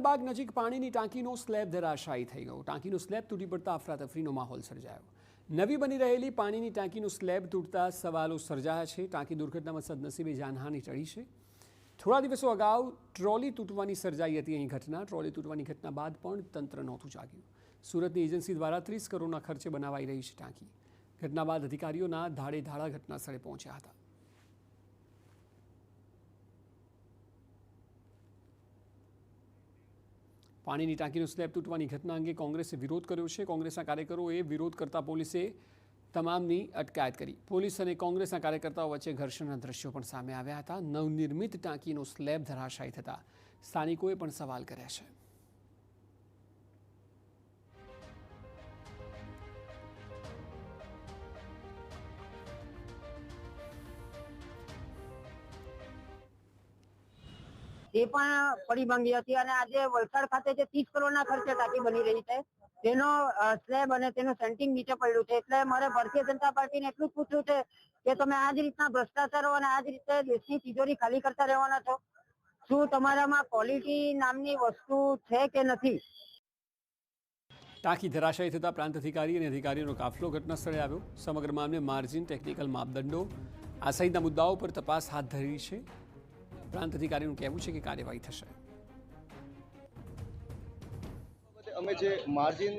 કબીરબાગ નજીક પાણીની ટાંકીનો સ્લેબ ધરાશાયી થઈ ગયો। ટાંકીનો સ્લેબ તૂટી પડતા અફરાતફરીનો માહોલ સર્જાયો। નવી બની રહેલી પાણીની ટાંકીનો સ્લેબ તૂટતા સવાલો સર્જાયા છે। ટાંકી દુર્ઘટનામાં સદનસીબે જાનહાનિ ટળી છે। થોડા દિવસો અગાઉ ટ્રોલી તૂટવાની સર્જાઈ હતી અહીં ઘટના। ટ્રોલી તૂટવાની ઘટના બાદ પણ તંત્ર નહોતું જાગ્યું। સુરતની એજન્સી દ્વારા 30 કરોડના ખર્ચે બનાવાઈ રહી છે ટાંકી। ઘટના બાદ અધિકારીઓના ધાડે ધાડા ઘટના સ્થળે પહોંચ્યા હતા। પાણીની ટાંકીનો સ્લેબ તૂટવાની ઘટના અંગે કોંગ્રેસે વિરોધ કર્યો છે। કોંગ્રેસના કાર્યકરોએ વિરોધ કરતા પોલીસે તમામની અટકાયત કરી। પોલીસ અને કોંગ્રેસના કાર્યકર્તાઓ વચ્ચે ઘર્ષણના દ્રશ્યો પણ સામે આવ્યા હતા। નવનિર્મિત ટાંકીનો સ્લેબ ધરાશાયી થતા સ્થાનિકોએ પણ સવાલ કર્યા છે। એ પણ પડી ભાંગી હતી અને આજે વલસાડ ખાતે જે 30 કરોડના ખર્ચે ટાંકી બની રહી છે તેનો સ્લેબ અને તેનું સેન્ટિંગ નીચે પડ્યું છે। એટલે મારે ભારતીય જનતા પાર્ટીને એટલું જ પૂછવું છે કે તમે આ જ રીતના ભ્રષ્ટાચારો અને આ જ રીતે દેશની તિજોરી ખાલી કરતા રહેવાના છો? શું તમારામાં ક્વોલિટી નામની વસ્તુ છે કે નથી? ટાંકી ધરાશાયી થતાં પ્રાંત અધિકારી અને અધિકારીઓનો કાફલો ઘટના સ્થળે આવ્યો। સમગ્ર મામલે માર્જિન, ટેકનિકલ માપદંડો આ સહિતના મુદ્દાઓ પર તપાસ હાથ ધરી છે। પ્રાંત અધિકારીનું કહેવું છે કે કાર્યવાહી થશે। અમે જે માર્જિન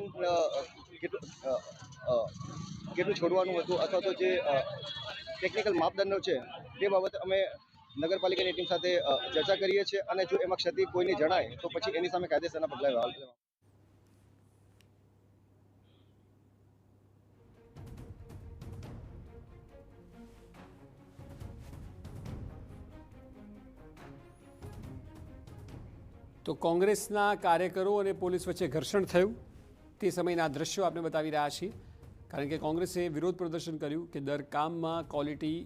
કેટલું છોડવાનું હતું અથવા તો જે ટેકનિકલ માપદંડો છે તે બાબતે અમે નગરપાલિકાની ટીમ સાથે ચર્ચા કરીએ છીએ અને જો એમાં ક્ષતિ કોઈને જણાય તો પછી એની સામે કાયદેસરના પગલાં લેવામાં। તો કોંગ્રેસના કાર્યકરો અને પોલીસ વચ્ચે ઘર્ષણ થયું તે સમયના દ્રશ્યો આપણે બતાવી રહ્યા છીએ। કારણ કે કોંગ્રેસે વિરોધ પ્રદર્શન કર્યું કે દર કામમાં ક્વોલિટી,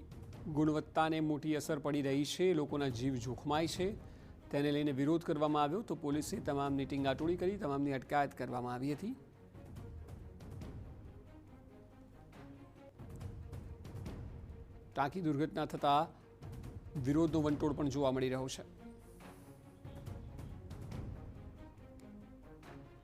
ગુણવત્તાને મોટી અસર પડી રહી છે, લોકોના જીવ જોખમાય છે। તેને લઈને વિરોધ કરવામાં આવ્યો તો પોલીસે તમામની ટીંગાટોળી કરી, તમામની અટકાયત કરવામાં આવી હતી। ટાંકી દુર્ઘટના થતાં વિરોધનો વંટોળ પણ જોવા મળી રહ્યો છે।